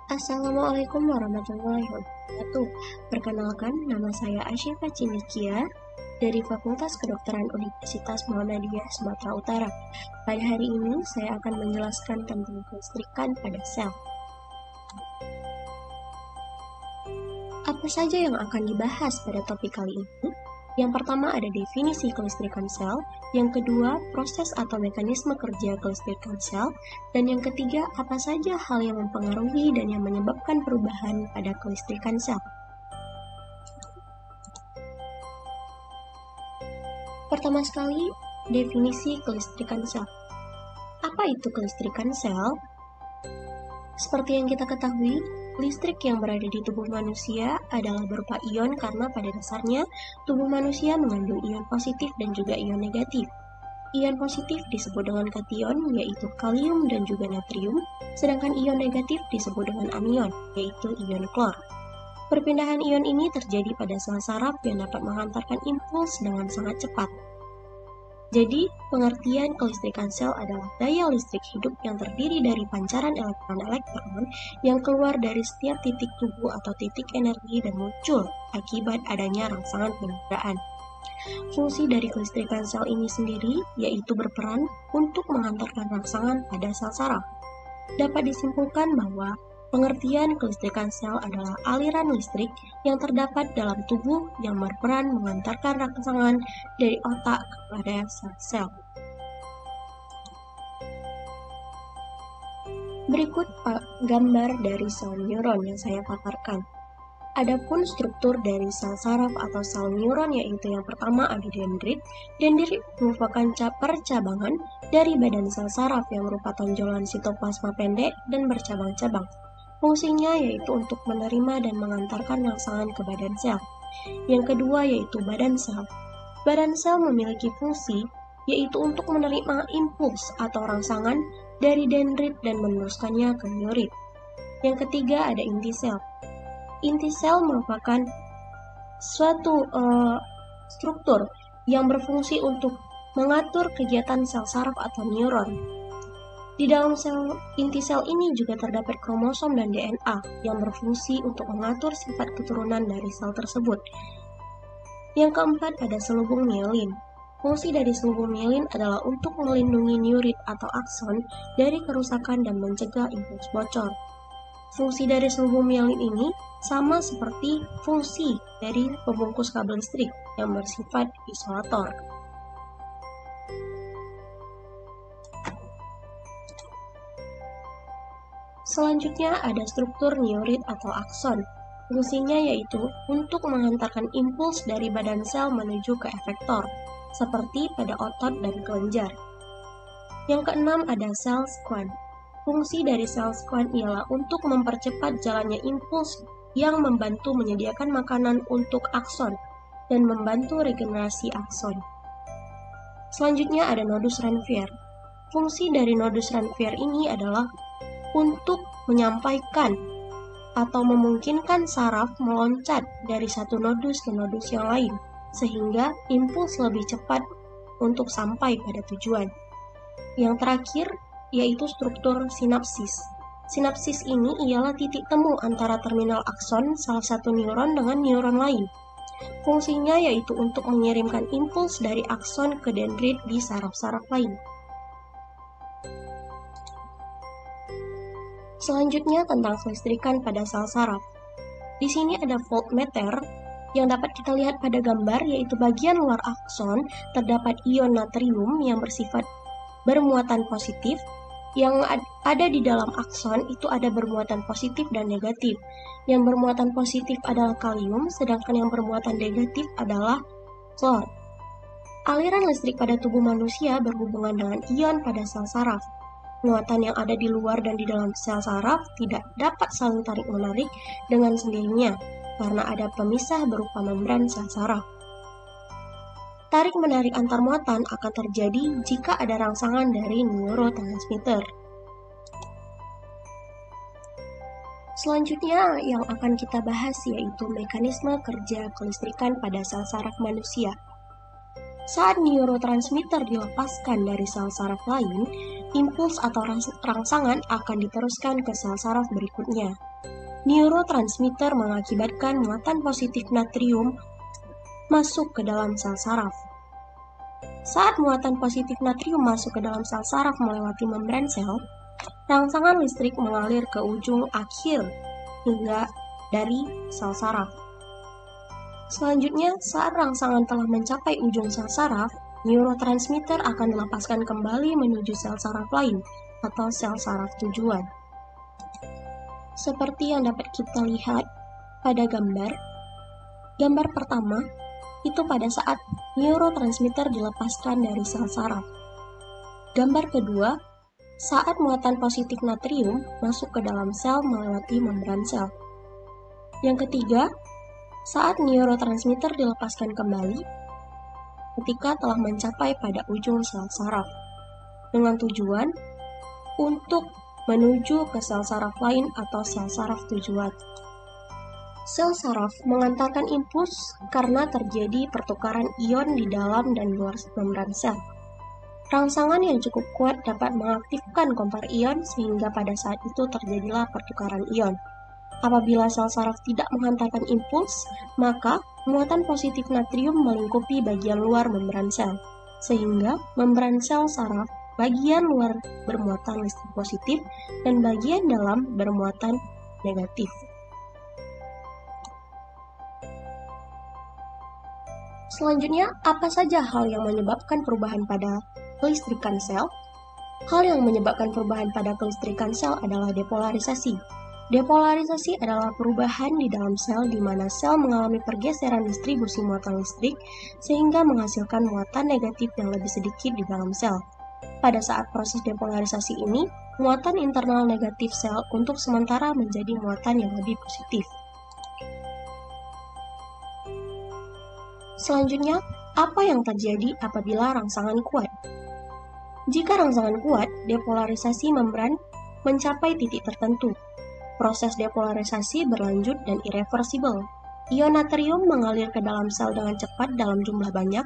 Assalamualaikum warahmatullahi wabarakatuh. Perkenalkan, nama saya Asyifa Cinikia dari Fakultas Kedokteran Universitas Muhammadiyah Sumatera Utara. Pada hari ini, saya akan menjelaskan tentang kelistrikan pada sel. Apa saja yang akan dibahas pada topik kali ini? Yang pertama ada definisi kelistrikan sel, yang kedua proses atau mekanisme kerja kelistrikan sel, dan yang ketiga apa saja hal yang mempengaruhi dan yang menyebabkan perubahan pada kelistrikan sel. Pertama sekali, definisi kelistrikan sel. Apa itu kelistrikan sel? Seperti yang kita ketahui, listrik yang berada di tubuh manusia adalah berupa ion karena pada dasarnya tubuh manusia mengandung ion positif dan juga ion negatif. Ion positif disebut dengan kation, yaitu kalium dan juga natrium, sedangkan ion negatif disebut dengan anion, yaitu ion klor. Perpindahan ion ini terjadi pada sel saraf yang dapat menghantarkan impuls dengan sangat cepat. Jadi, pengertian kelistrikan sel adalah daya listrik hidup yang terdiri dari pancaran elektron-elektron yang keluar dari setiap titik tubuh atau titik energi dan muncul akibat adanya rangsangan penggunaan. Fungsi dari kelistrikan sel ini sendiri yaitu berperan untuk menghantarkan rangsangan pada sel saraf. Dapat disimpulkan bahwa pengertian kelistrikan sel adalah aliran listrik yang terdapat dalam tubuh yang berperan mengantarkan rangsangan dari otak kepada sel-sel. Berikut gambar dari sel neuron yang saya paparkan. Adapun struktur dari sel saraf atau sel neuron yaitu yang pertama ada dendrit. Dendrit merupakan percabangan dari badan sel saraf yang berupa tonjolan sitoplasma pendek dan bercabang-cabang. Fungsinya yaitu untuk menerima dan mengantarkan rangsangan ke badan sel. Yang kedua yaitu badan sel. Badan sel memiliki fungsi yaitu untuk menerima impuls atau rangsangan dari dendrit dan meneruskannya ke neurit. Yang ketiga ada inti sel. Inti sel merupakan suatu struktur yang berfungsi untuk mengatur kegiatan sel saraf atau neuron. Di dalam inti sel ini juga terdapat kromosom dan DNA yang berfungsi untuk mengatur sifat keturunan dari sel tersebut. Yang keempat ada selubung mielin. Fungsi dari selubung mielin adalah untuk melindungi neurit atau akson dari kerusakan dan mencegah impuls bocor. Fungsi dari selubung mielin ini sama seperti fungsi dari pembungkus kabel listrik yang bersifat isolator. Selanjutnya ada struktur neurit atau akson. Fungsinya yaitu untuk menghantarkan impuls dari badan sel menuju ke efektor, seperti pada otot dan kelenjar. Yang keenam ada sel squam. Fungsi dari sel squam ialah untuk mempercepat jalannya impuls yang membantu menyediakan makanan untuk akson dan membantu regenerasi akson. Selanjutnya ada nodus Ranvier. Fungsi dari nodus Ranvier ini adalah untuk menyampaikan atau memungkinkan saraf meloncat dari satu nodus ke nodus yang lain, sehingga impuls lebih cepat untuk sampai pada tujuan. Yang terakhir yaitu struktur sinapsis. Sinapsis ini ialah titik temu antara terminal akson salah satu neuron dengan neuron lain. Fungsinya yaitu untuk mengirimkan impuls dari akson ke dendrit di saraf-saraf lain. Selanjutnya tentang kelistrikan pada sel saraf. Di sini ada voltmeter yang dapat kita lihat pada gambar, yaitu bagian luar akson terdapat ion natrium yang bersifat bermuatan positif. Yang ada di dalam akson itu ada bermuatan positif dan negatif. Yang bermuatan positif adalah kalium, sedangkan yang bermuatan negatif adalah klor. Aliran listrik pada tubuh manusia berhubungan dengan ion pada sel saraf. Muatan yang ada di luar dan di dalam sel saraf tidak dapat saling tarik-menarik dengan sendirinya karena ada pemisah berupa membran sel saraf. Tarik-menarik antar muatan akan terjadi jika ada rangsangan dari neurotransmitter. Selanjutnya yang akan kita bahas yaitu mekanisme kerja kelistrikan pada sel saraf manusia. Saat neurotransmitter dilepaskan dari sel saraf lain, impuls atau rangsangan akan diteruskan ke sel saraf berikutnya. Neurotransmitter mengakibatkan muatan positif natrium masuk ke dalam sel saraf. Saat muatan positif natrium masuk ke dalam sel saraf melewati membran sel, rangsangan listrik mengalir ke ujung akhir hingga dari sel saraf. Selanjutnya, saat rangsangan telah mencapai ujung sel saraf, neurotransmitter akan dilepaskan kembali menuju sel saraf lain atau sel saraf tujuan. Seperti yang dapat kita lihat pada gambar pertama itu pada saat neurotransmitter dilepaskan dari sel saraf. Gambar kedua, saat muatan positif natrium masuk ke dalam sel melewati membran sel. Yang ketiga, saat neurotransmitter dilepaskan kembali ketika telah mencapai pada ujung sel saraf, dengan tujuan untuk menuju ke sel saraf lain atau sel saraf tujuan. Sel saraf mengantarkan impuls karena terjadi pertukaran ion di dalam dan luar membran sel. Rangsangan yang cukup kuat dapat mengaktifkan kompor ion sehingga pada saat itu terjadilah pertukaran ion. Apabila sel saraf tidak menghantarkan impuls, maka muatan positif natrium melingkupi bagian luar membran sel, sehingga membran sel saraf bagian luar bermuatan listrik positif dan bagian dalam bermuatan negatif. Selanjutnya, apa saja hal yang menyebabkan perubahan pada kelistrikan sel? Hal yang menyebabkan perubahan pada kelistrikan sel adalah depolarisasi. Depolarisasi adalah perubahan di dalam sel di mana sel mengalami pergeseran distribusi muatan listrik sehingga menghasilkan muatan negatif yang lebih sedikit di dalam sel. Pada saat proses depolarisasi ini, muatan internal negatif sel untuk sementara menjadi muatan yang lebih positif. Selanjutnya, apa yang terjadi apabila rangsangan kuat? Jika rangsangan kuat, depolarisasi membran mencapai titik tertentu. Proses depolarisasi berlanjut dan irreversibel. Ion natrium mengalir ke dalam sel dengan cepat dalam jumlah banyak.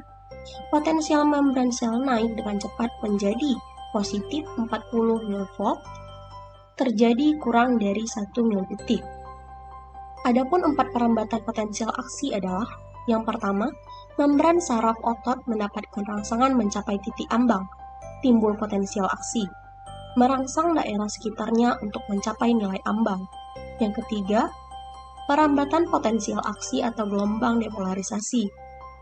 Potensial membran sel naik dengan cepat menjadi positif 40 mV, terjadi kurang dari 1 mV. Adapun 4 perambatan potensial aksi adalah: yang pertama, membran saraf otot mendapatkan rangsangan mencapai titik ambang, timbul potensial aksi, merangsang daerah sekitarnya untuk mencapai nilai ambang. Yang ketiga, perambatan potensial aksi atau gelombang depolarisasi.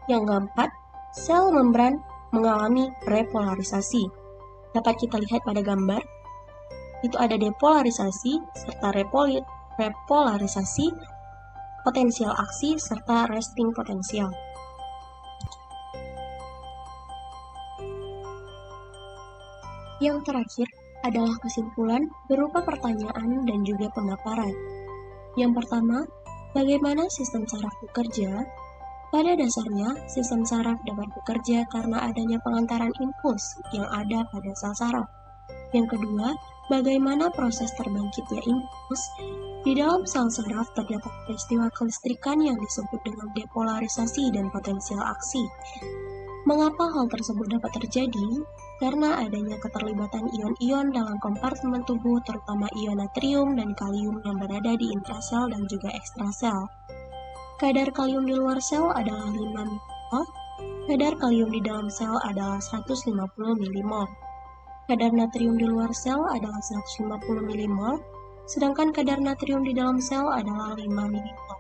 Yang keempat, sel membran mengalami repolarisasi. Dapat kita lihat pada gambar, itu ada depolarisasi serta repolarisasi, potensial aksi serta resting potensial. Yang terakhir adalah kesimpulan berupa pertanyaan dan juga pemaparan. Yang pertama, bagaimana sistem saraf bekerja? Pada dasarnya, sistem saraf dapat bekerja karena adanya pengantaran impuls yang ada pada sel saraf. Yang kedua, bagaimana proses terbangkitnya impuls? Di dalam sel saraf terdapat peristiwa kelistrikan yang disebut dengan depolarisasi dan potensial aksi. Mengapa hal tersebut dapat terjadi? Karena adanya keterlibatan ion-ion dalam kompartemen tubuh, terutama ion natrium dan kalium yang berada di intrasel dan juga ekstrasel. Kadar kalium di luar sel adalah 5 mmol, kadar kalium di dalam sel adalah 150 mmol. Kadar natrium di luar sel adalah 150 mmol, sedangkan kadar natrium di dalam sel adalah 5 mmol.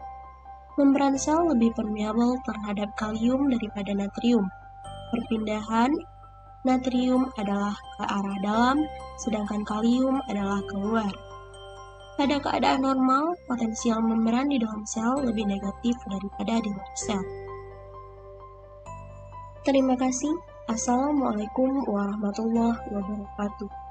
Membran sel lebih permeabel terhadap kalium daripada natrium. Perpindahan natrium adalah ke arah dalam, sedangkan kalium adalah keluar. Pada keadaan normal, potensial membran di dalam sel lebih negatif daripada di luar sel. Terima kasih. Assalamualaikum warahmatullahi wabarakatuh.